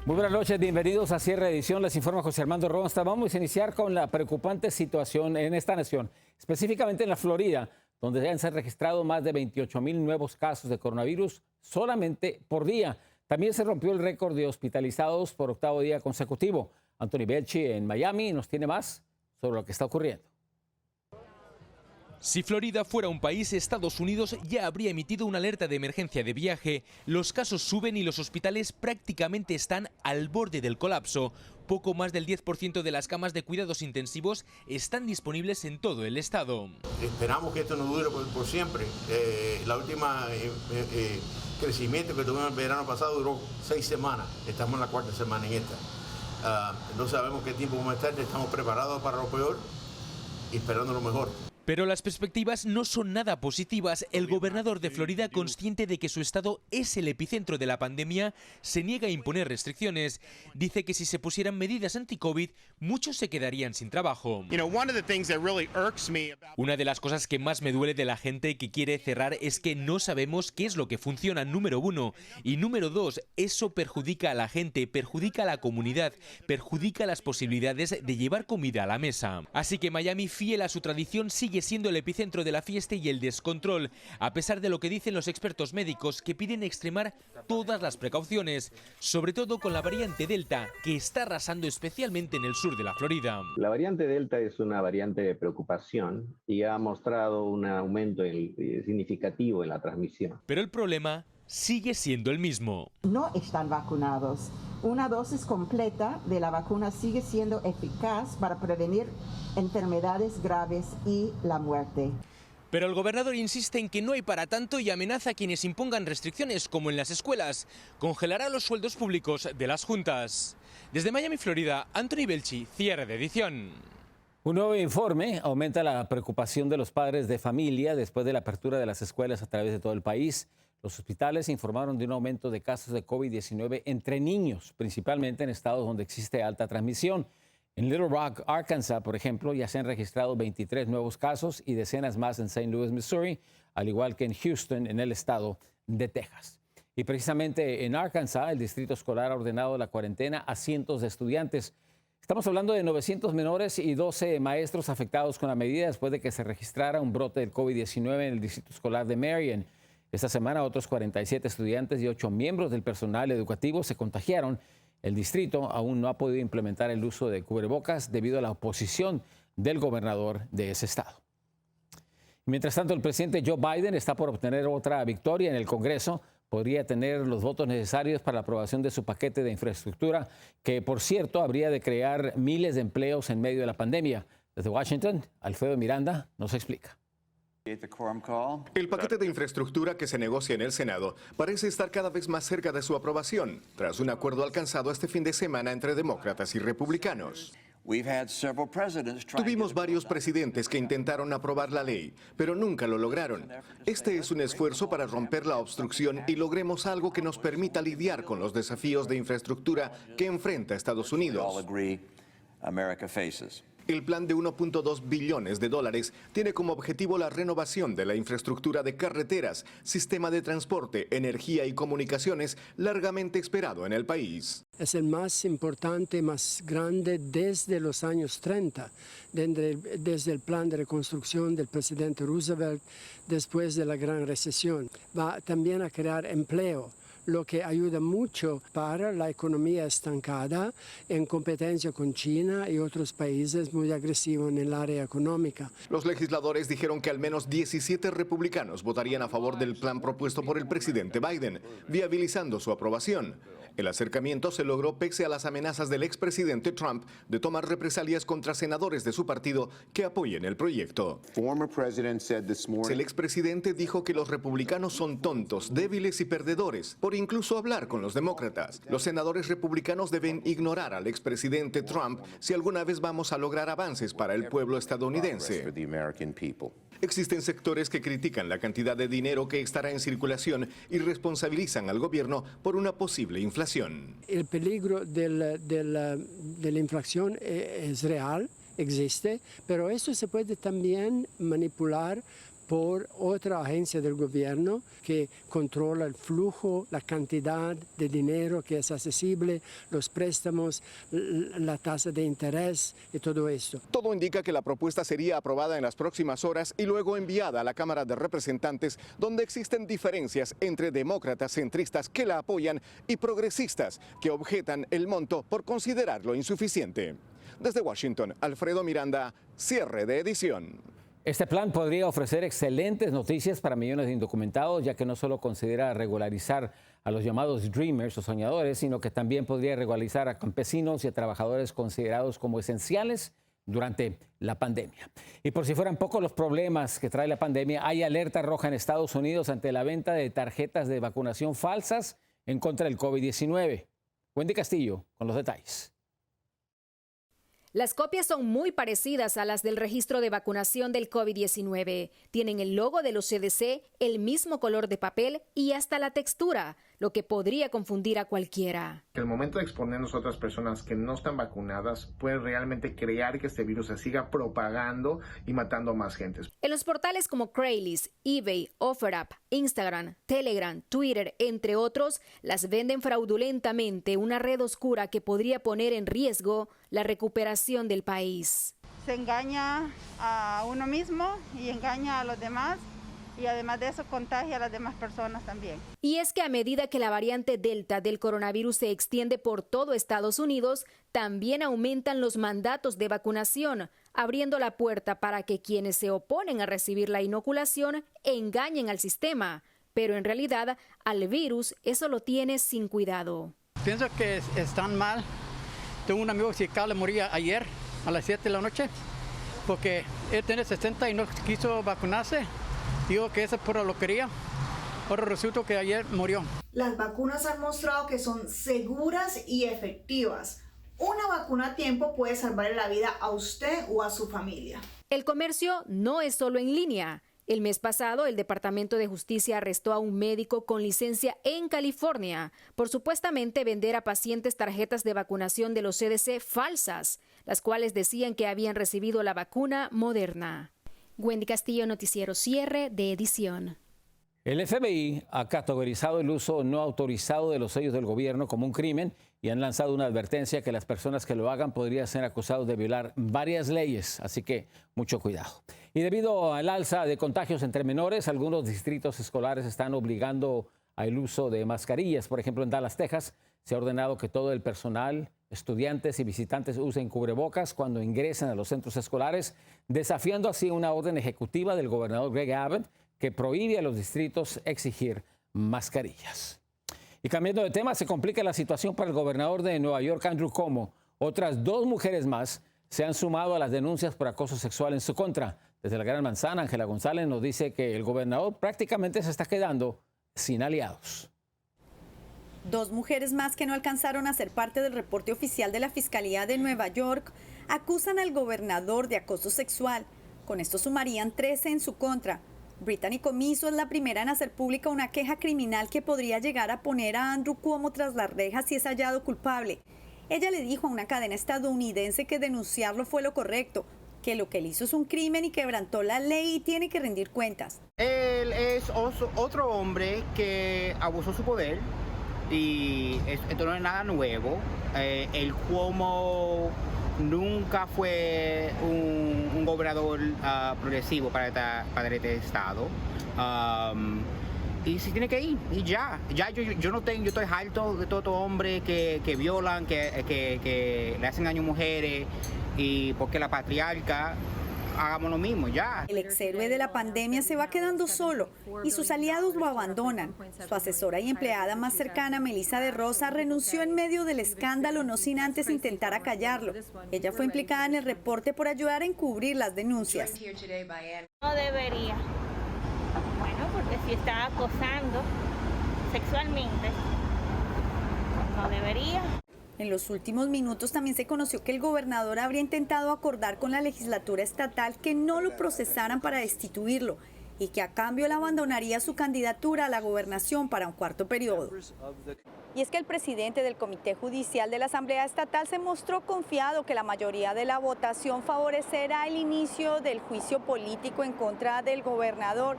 Muy buenas noches, bienvenidos a Cierre de Edición. Les informa José Armando Ronsta. Vamos a iniciar con la preocupante situación en esta nación, específicamente en la Florida, donde ya se han registrado más de 28,000 nuevos casos de coronavirus solamente por día. También se rompió el récord de hospitalizados por octavo día consecutivo. Anthony Belchi en Miami nos tiene más sobre lo que está ocurriendo. Si Florida fuera un país, Estados Unidos ya habría emitido una alerta de emergencia de viaje. Los casos suben y los hospitales prácticamente están al borde del colapso. Poco más del 10% de las camas de cuidados intensivos están disponibles en todo el estado. Esperamos que esto no dure por siempre. La última crecimiento que tuvimos el verano pasado duró 6 semanas. Estamos en la 4ª semana en esta. No sabemos qué tiempo vamos a estar, estamos preparados para lo peor y esperando lo mejor. Pero las perspectivas no son nada positivas. El gobernador de Florida, consciente de que su estado es el epicentro de la pandemia, se niega a imponer restricciones. Dice que si se pusieran medidas anti-COVID, muchos se quedarían sin trabajo. Una de las cosas que más me duele de la gente que quiere cerrar es que no sabemos qué es lo que funciona, número uno. Y número dos, eso perjudica a la gente, perjudica a la comunidad, perjudica las posibilidades de llevar comida a la mesa. Así que Miami, fiel a su tradición, sigue siendo el epicentro de la fiesta y el descontrol, a pesar de lo que dicen los expertos médicos, que piden extremar todas las precauciones, sobre todo con la variante Delta, que está arrasando especialmente en el sur de la Florida. La variante Delta es una variante de preocupación y ha mostrado un aumento significativo en la transmisión. Pero el problema sigue siendo el mismo. No están vacunados. Una dosis completa de la vacuna sigue siendo eficaz para prevenir enfermedades graves y la muerte. Pero el gobernador insiste en que no hay para tanto y amenaza a quienes impongan restricciones, como en las escuelas. Congelará los sueldos públicos de las juntas. Desde Miami, Florida, Anthony Belchi, Cierre de Edición. Un nuevo informe aumenta la preocupación de los padres de familia después de la apertura de las escuelas a través de todo el país. Los hospitales informaron de un aumento de casos de COVID-19 entre niños, principalmente en estados donde existe alta transmisión. En Little Rock, Arkansas, por ejemplo, ya se han registrado 23 nuevos casos y decenas más en St. Louis, Missouri, al igual que en Houston, en el estado de Texas. Y precisamente en Arkansas, el distrito escolar ha ordenado la cuarentena a cientos de estudiantes. Estamos hablando de 900 menores y 12 maestros afectados con la medida después de que se registrara un brote del COVID-19 en el distrito escolar de Marion. Esta semana otros 47 estudiantes y 8 miembros del personal educativo se contagiaron. El distrito aún no ha podido implementar el uso de cubrebocas debido a la oposición del gobernador de ese estado. Mientras tanto, el presidente Joe Biden está por obtener otra victoria en el Congreso. Podría tener los votos necesarios para la aprobación de su paquete de infraestructura, que, por cierto, habría de crear miles de empleos en medio de la pandemia. Desde Washington, Alfredo Miranda nos explica. El paquete de infraestructura que se negocia en el Senado parece estar cada vez más cerca de su aprobación, tras un acuerdo alcanzado este fin de semana entre demócratas y republicanos. Tuvimos varios presidentes que intentaron aprobar la ley, pero nunca lo lograron. Este es un esfuerzo para romper la obstrucción y logremos algo que nos permita lidiar con los desafíos de infraestructura que enfrenta Estados Unidos. El plan de 1.2 billones de dólares tiene como objetivo la renovación de la infraestructura de carreteras, sistema de transporte, energía y comunicaciones largamente esperado en el país. Es el más importante, más grande desde los años 30, desde el plan de reconstrucción del presidente Roosevelt después de la Gran Recesión. Va también a crear empleo, lo que ayuda mucho para la economía estancada en competencia con China y otros países muy agresivos en el área económica. Los legisladores dijeron que al menos 17 republicanos votarían a favor del plan propuesto por el presidente Biden, viabilizando su aprobación. El acercamiento se logró pese a las amenazas del expresidente Trump de tomar represalias contra senadores de su partido que apoyen el proyecto. El expresidente dijo que los republicanos son tontos, débiles y perdedores por incluso hablar con los demócratas. Los senadores republicanos deben ignorar al expresidente Trump si alguna vez vamos a lograr avances para el pueblo estadounidense. Existen sectores que critican la cantidad de dinero que estará en circulación y responsabilizan al gobierno por una posible inflación. El peligro de la inflación es real, existe, pero eso se puede también manipular por otra agencia del gobierno que controla el flujo, la cantidad de dinero que es accesible, los préstamos, la tasa de interés y todo esto. Todo indica que la propuesta sería aprobada en las próximas horas y luego enviada a la Cámara de Representantes, donde existen diferencias entre demócratas centristas que la apoyan y progresistas que objetan el monto por considerarlo insuficiente. Desde Washington, Alfredo Miranda, cierre de edición. Este plan podría ofrecer excelentes noticias para millones de indocumentados, ya que no solo considera regularizar a los llamados dreamers o soñadores, sino que también podría regularizar a campesinos y a trabajadores considerados como esenciales durante la pandemia. Y por si fueran pocos los problemas que trae la pandemia, hay alerta roja en Estados Unidos ante la venta de tarjetas de vacunación falsas en contra del COVID-19. Wendy Castillo con los detalles. Las copias son muy parecidas a las del registro de vacunación del COVID-19. Tienen el logo de los CDC, el mismo color de papel y hasta la textura, lo que podría confundir a cualquiera. El momento de exponernos a otras personas que no están vacunadas puede realmente crear que este virus se siga propagando y matando a más gente. En los portales como Craigslist, eBay, OfferUp, Instagram, Telegram, Twitter, entre otros, las venden fraudulentamente, una red oscura que podría poner en riesgo la recuperación del país. Se engaña a uno mismo y engaña a los demás. Y además de eso contagia a las demás personas también. Y es que a medida que la variante Delta del coronavirus se extiende por todo Estados Unidos, también aumentan los mandatos de vacunación, abriendo la puerta para que quienes se oponen a recibir la inoculación engañen al sistema. Pero en realidad, al virus eso lo tiene sin cuidado. Pienso que están mal. Tengo un amigo que le moría ayer a las 7 de la noche porque él tiene 60 y no quiso vacunarse. Digo que esa por lo quería, ahora resulta que ayer murió. Las vacunas han mostrado que son seguras y efectivas. Una vacuna a tiempo puede salvar la vida a usted o a su familia. El comercio no es solo en línea. El mes pasado, el Departamento de Justicia arrestó a un médico con licencia en California por supuestamente vender a pacientes tarjetas de vacunación de los CDC falsas, las cuales decían que habían recibido la vacuna Moderna. Wendy Castillo, Noticiero Cierre de Edición. El FBI ha categorizado el uso no autorizado de los sellos del gobierno como un crimen y han lanzado una advertencia que las personas que lo hagan podrían ser acusados de violar varias leyes, así que mucho cuidado. Y debido al alza de contagios entre menores, algunos distritos escolares están obligando al uso de mascarillas. Por ejemplo, en Dallas, Texas, se ha ordenado que todo el personal, estudiantes y visitantes usen cubrebocas cuando ingresen a los centros escolares, desafiando así una orden ejecutiva del gobernador Greg Abbott que prohíbe a los distritos exigir mascarillas. Y cambiando de tema, se complica la situación para el gobernador de Nueva York, Andrew Cuomo. Otras 2 mujeres más se han sumado a las denuncias por acoso sexual en su contra. Desde la Gran Manzana, Ángela González nos dice que el gobernador prácticamente se está quedando sin aliados. 2 mujeres más que no alcanzaron a ser parte del reporte oficial de la Fiscalía de Nueva York acusan al gobernador de acoso sexual. Con esto sumarían 13 en su contra. Brittany Comiso es la primera en hacer pública una queja criminal que podría llegar a poner a Andrew Cuomo tras las rejas si es hallado culpable. Ella le dijo a una cadena estadounidense que denunciarlo fue lo correcto, que lo que él hizo es un crimen y quebrantó la ley y tiene que rendir cuentas. Él es otro hombre que abusó su poder. Y esto no es nada nuevo. El Cuomo nunca fue un gobernador progresivo para este estado. Y si tiene que ir, y ya yo no tengo, yo estoy harto de todo hombre que violan, que le hacen daño a mujeres, y porque la patriarca hagamos lo mismo ya. El exhéroe de la pandemia se va quedando solo y sus aliados lo abandonan. Su asesora y empleada más cercana, Melissa de Rosa, renunció en medio del escándalo, no sin antes intentar acallarlo. Ella fue implicada en el reporte por ayudar a encubrir las denuncias. No debería. Bueno, porque si está acosando sexualmente, no debería. En los últimos minutos también se conoció que el gobernador habría intentado acordar con la legislatura estatal que no lo procesaran para destituirlo. y que a cambio le abandonaría su candidatura a la gobernación para un cuarto periodo. Y es que el presidente del Comité Judicial de la Asamblea Estatal se mostró confiado que la mayoría de la votación favorecerá el inicio del juicio político en contra del gobernador.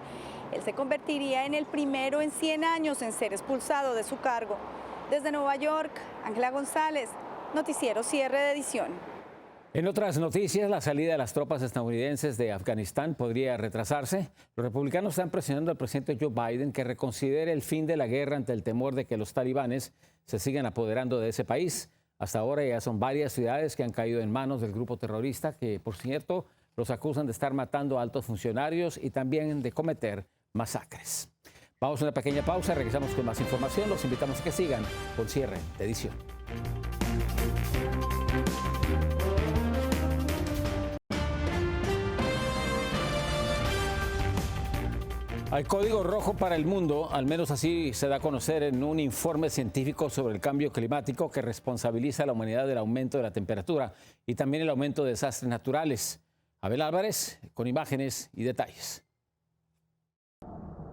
Él se convertiría en el primero en 100 años en ser expulsado de su cargo. Desde Nueva York, Ángela González, Noticiero Cierre de Edición. En otras noticias, la salida de las tropas estadounidenses de Afganistán podría retrasarse. Los republicanos están presionando al presidente Joe Biden que reconsidere el fin de la guerra ante el temor de que los talibanes se sigan apoderando de ese país. Hasta ahora ya son varias ciudades que han caído en manos del grupo terrorista que, por cierto, los acusan de estar matando a altos funcionarios y también de cometer masacres. Vamos a una pequeña pausa, regresamos con más información. Los invitamos a que sigan con Cierre de Edición. Hay código rojo para el mundo, al menos así se da a conocer en un informe científico sobre el cambio climático que responsabiliza a la humanidad del aumento de la temperatura y también el aumento de desastres naturales. Abel Álvarez con imágenes y detalles.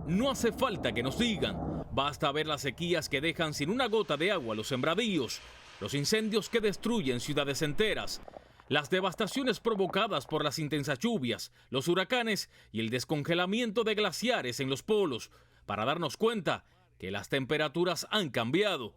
No hace falta que nos digan, basta ver las sequías que dejan sin una gota de agua los sembradíos, los incendios que destruyen ciudades enteras, las devastaciones provocadas por las intensas lluvias, los huracanes y el descongelamiento de glaciares en los polos, para darnos cuenta que las temperaturas han cambiado.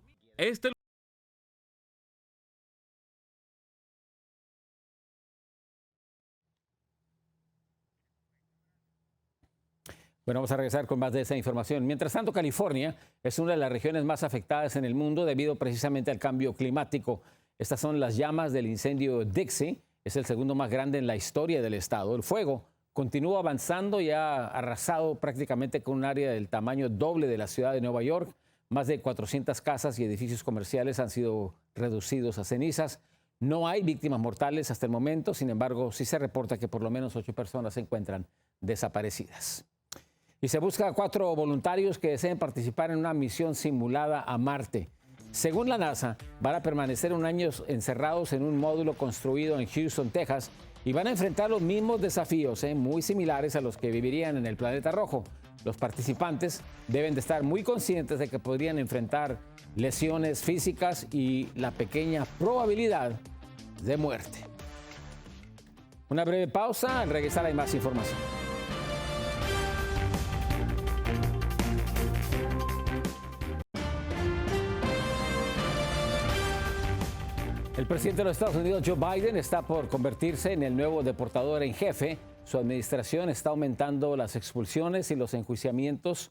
Bueno, vamos a regresar con más de esa información. Mientras tanto, California es una de las regiones más afectadas en el mundo debido precisamente al cambio climático. Estas son las llamas del incendio Dixie. Es el segundo más grande en la historia del estado. El fuego continúa avanzando y ha arrasado prácticamente con un área del tamaño doble de la ciudad de Nueva York. Más de 400 casas y edificios comerciales han sido reducidos a cenizas. No hay víctimas mortales hasta el momento. Sin embargo, sí se reporta que por lo menos 8 personas se encuentran desaparecidas. Y se busca a 4 voluntarios que deseen participar en una misión simulada a Marte. Según la NASA, van a permanecer un año encerrados en un módulo construido en Houston, Texas, y van a enfrentar los mismos desafíos, muy similares a los que vivirían en el planeta rojo. Los participantes deben de estar muy conscientes de que podrían enfrentar lesiones físicas y la pequeña probabilidad de muerte. Una breve pausa, al regresar hay más información. El presidente de los Estados Unidos, Joe Biden, está por convertirse en el nuevo deportador en jefe. Su administración está aumentando las expulsiones y los enjuiciamientos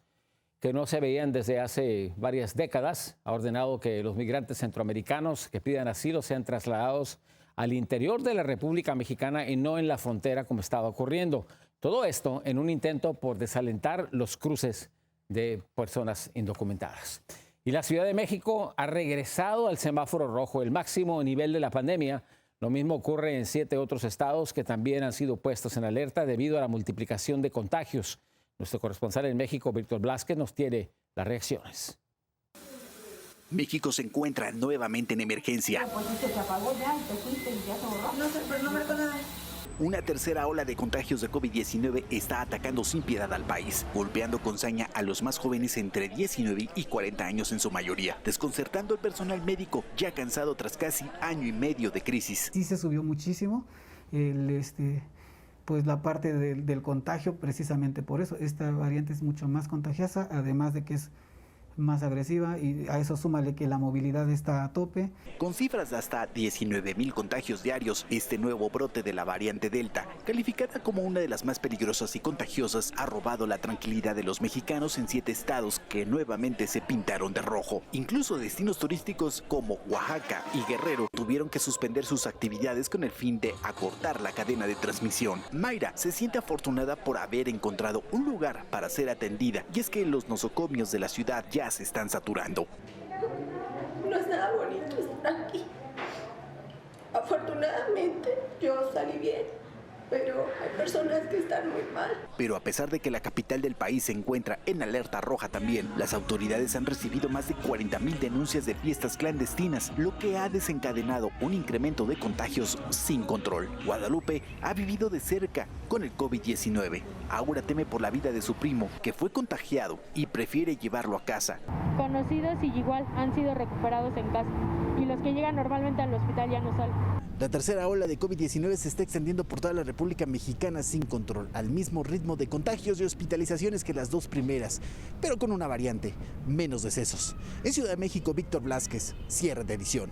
que no se veían desde hace varias décadas. Ha ordenado que los migrantes centroamericanos que pidan asilo sean trasladados al interior de la República Mexicana y no en la frontera como estaba ocurriendo. Todo esto en un intento por desalentar los cruces de personas indocumentadas. Y la Ciudad de México ha regresado al semáforo rojo, el máximo nivel de la pandemia. Lo mismo ocurre en 7 otros estados que también han sido puestos en alerta debido a la multiplicación de contagios. Nuestro corresponsal en México, Víctor Blázquez, nos tiene las reacciones. México se encuentra nuevamente en emergencia. Una tercera ola de contagios de COVID-19 está atacando sin piedad al país, golpeando con saña a los más jóvenes entre 19 y 40 años en su mayoría, desconcertando al personal médico ya cansado tras casi año y medio de crisis. Sí se subió muchísimo pues la parte del contagio, precisamente por eso. Esta variante es mucho más contagiosa, además de que es más agresiva, y a eso súmale que la movilidad está a tope. Con cifras de hasta 19,000 contagios diarios, este nuevo brote de la variante Delta, calificada como una de las más peligrosas y contagiosas, ha robado la tranquilidad de los mexicanos en 7 estados que nuevamente se pintaron de rojo. Incluso destinos turísticos como Oaxaca y Guerrero tuvieron que suspender sus actividades con el fin de acortar la cadena de transmisión. Mayra se siente afortunada por haber encontrado un lugar para ser atendida, y es que los nosocomios de la ciudad ya se están saturando. No es nada bonito estar aquí. Afortunadamente yo salí bien, pero hay personas que están muy mal. Pero a pesar de que la capital del país se encuentra en alerta roja también, las autoridades han recibido más de 40,000 denuncias de fiestas clandestinas, lo que ha desencadenado un incremento de contagios sin control. Guadalupe ha vivido de cerca con el COVID-19. Ahora teme por la vida de su primo, que fue contagiado y prefiere llevarlo a casa. Conocidos y igual han sido recuperados en casa, y los que llegan normalmente al hospital ya no salen. La tercera ola de COVID-19 se está extendiendo por toda la República Mexicana sin control, al mismo ritmo de contagios y hospitalizaciones que las dos primeras, pero con una variante, menos decesos. En Ciudad de México, Víctor Blázquez, cierre de edición.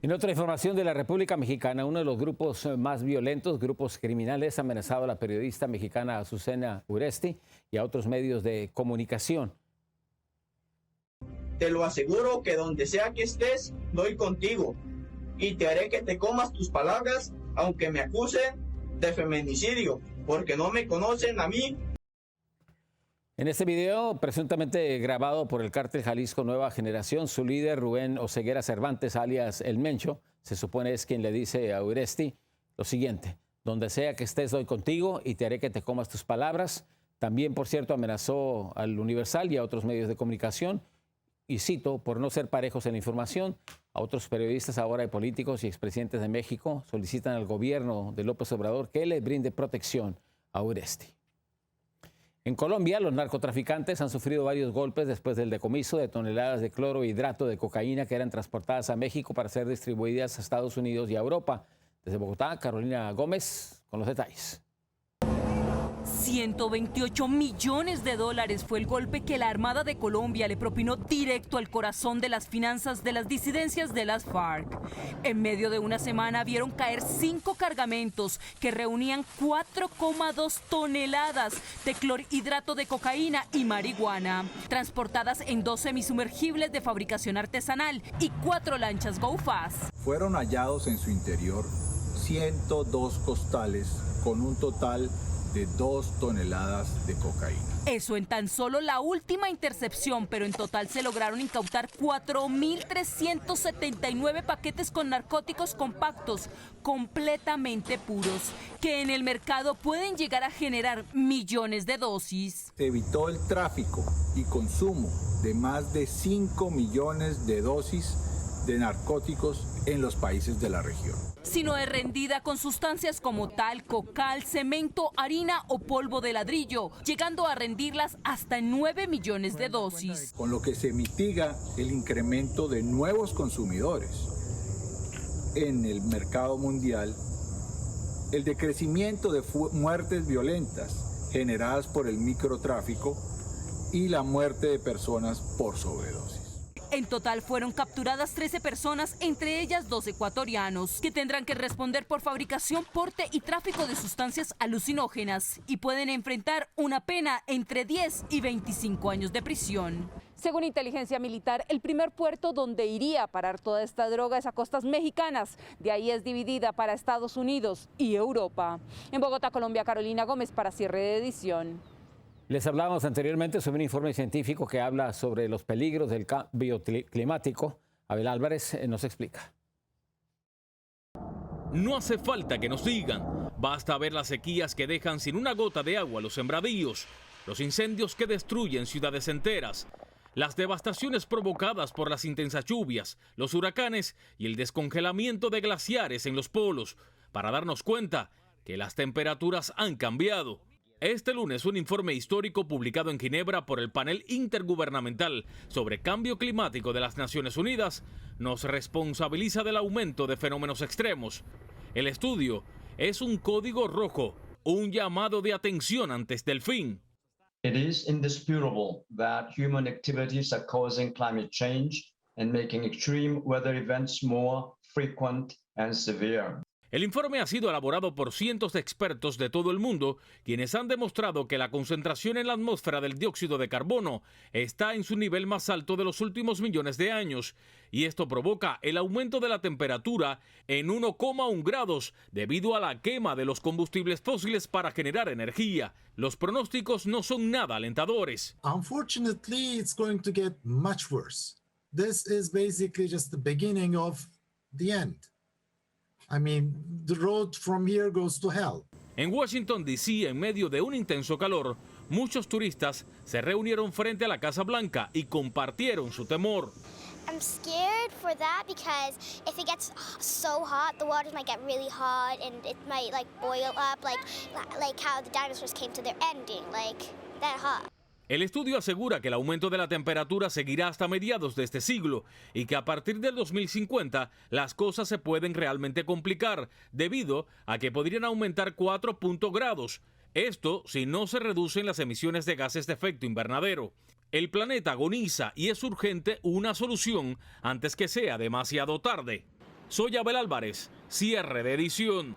En otra información de la República Mexicana, uno de los grupos más violentos, grupos criminales, ha amenazado a la periodista mexicana Azucena Uresti y a otros medios de comunicación. Te lo aseguro que donde sea que estés, doy contigo. Y te haré que te comas tus palabras, aunque me acusen de feminicidio, porque no me conocen a mí. En este video, presuntamente grabado por el cártel Jalisco Nueva Generación, su líder, Rubén Oseguera Cervantes, alias El Mencho, se supone es quien le dice a Uresti lo siguiente: donde sea que estés, doy contigo y te haré que te comas tus palabras. También, por cierto, amenazó al Universal y a otros medios de comunicación. Y cito, por no ser parejos en la información, a otros periodistas ahora y políticos y expresidentes de México solicitan al gobierno de López Obrador que le brinde protección a Uresti. En Colombia, los narcotraficantes han sufrido varios golpes después del decomiso de toneladas de clorhidrato de cocaína que eran transportadas a México para ser distribuidas a Estados Unidos y a Europa. Desde Bogotá, Carolina Gómez con los detalles. 128 millones de dólares fue el golpe que la Armada de Colombia le propinó directo al corazón de las finanzas de las disidencias de las FARC. En medio de una semana vieron caer 5 cargamentos que reunían 4,2 toneladas de clorhidrato de cocaína y marihuana, transportadas en 2 semisumergibles de fabricación artesanal y 4 lanchas Go Fast. Fueron hallados en su interior 102 costales con un total de 2 toneladas de cocaína. Eso en tan solo la última intercepción, pero en total se lograron incautar 4.379 paquetes con narcóticos compactos, completamente puros, que en el mercado pueden llegar a generar millones de dosis. Se evitó el tráfico y consumo de más de 5 millones de dosis de narcóticos en los países de la región. Sino es rendida con sustancias como talco, cal, cemento, harina o polvo de ladrillo, llegando a rendirlas hasta en 9 millones de dosis. Con lo que se mitiga el incremento de nuevos consumidores en el mercado mundial, el decrecimiento de muertes violentas generadas por el microtráfico y la muerte de personas por sobredosis. En total fueron capturadas 13 personas, entre ellas 2 ecuatorianos, que tendrán que responder por fabricación, porte y tráfico de sustancias alucinógenas y pueden enfrentar una pena entre 10 y 25 años de prisión. Según inteligencia militar, el primer puerto donde iría a parar toda esta droga es a costas mexicanas. De ahí es dividida para Estados Unidos y Europa. En Bogotá, Colombia, Carolina Gómez para cierre de edición. Les hablábamos anteriormente sobre un informe científico que habla sobre los peligros del cambio climático. Abel Álvarez nos explica. No hace falta que nos digan, basta ver las sequías que dejan sin una gota de agua los sembradíos, los incendios que destruyen ciudades enteras, las devastaciones provocadas por las intensas lluvias, los huracanes y el descongelamiento de glaciares en los polos, para darnos cuenta que las temperaturas han cambiado. Este lunes, un informe histórico publicado en Ginebra por el Panel Intergubernamental sobre Cambio Climático de las Naciones Unidas nos responsabiliza del aumento de fenómenos extremos. El estudio es un código rojo, un llamado de atención antes del fin. It is indisputable that human activities are causing climate change and making extreme weather events more frequent and severe. El informe ha sido elaborado por cientos de expertos de todo el mundo, quienes han demostrado que la concentración en la atmósfera del dióxido de carbono está en su nivel más alto de los últimos millones de años, y esto provoca el aumento de la temperatura en 1,1 grados debido a la quema de los combustibles fósiles para generar energía. Los pronósticos no son nada alentadores. Unfortunately, it's going to get much worse. This is basically just the beginning of the end. I mean, the road from here goes to hell. En Washington, D.C., en medio de un intenso calor, muchos turistas se reunieron frente a la Casa Blanca y compartieron su temor. I'm scared for that because if it gets so hot, the waters might get really hot and it might like boil up like how the dinosaurs came to their ending, like that hot. El estudio asegura que el aumento de la temperatura seguirá hasta mediados de este siglo y que a partir del 2050 las cosas se pueden realmente complicar debido a que podrían aumentar 4 grados. Esto si no se reducen las emisiones de gases de efecto invernadero. El planeta agoniza y es urgente una solución antes que sea demasiado tarde. Soy Abel Álvarez, cierre de edición.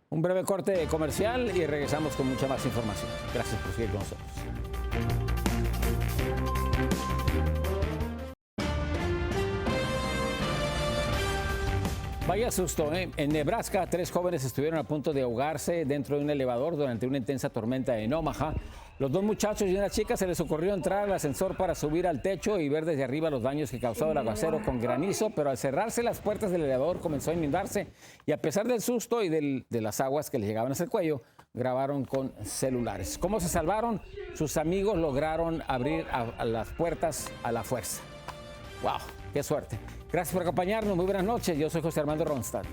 Un breve corte comercial y regresamos con mucha más información. Gracias por seguir con nosotros. Vaya susto, ¿eh? En Nebraska, 3 jóvenes estuvieron a punto de ahogarse dentro de un elevador durante una intensa tormenta en Omaha. Los 2 muchachos y una chica se les ocurrió entrar al ascensor para subir al techo y ver desde arriba los daños que causó el aguacero con granizo, pero al cerrarse las puertas del elevador comenzó a inundarse y a pesar del susto y de las aguas que les llegaban hasta el cuello, grabaron con celulares. ¿Cómo se salvaron? Sus amigos lograron abrir a las puertas a la fuerza. ¡Wow! ¡Qué suerte! Gracias por acompañarnos. Muy buenas noches. Yo soy José Armando Ronstadt.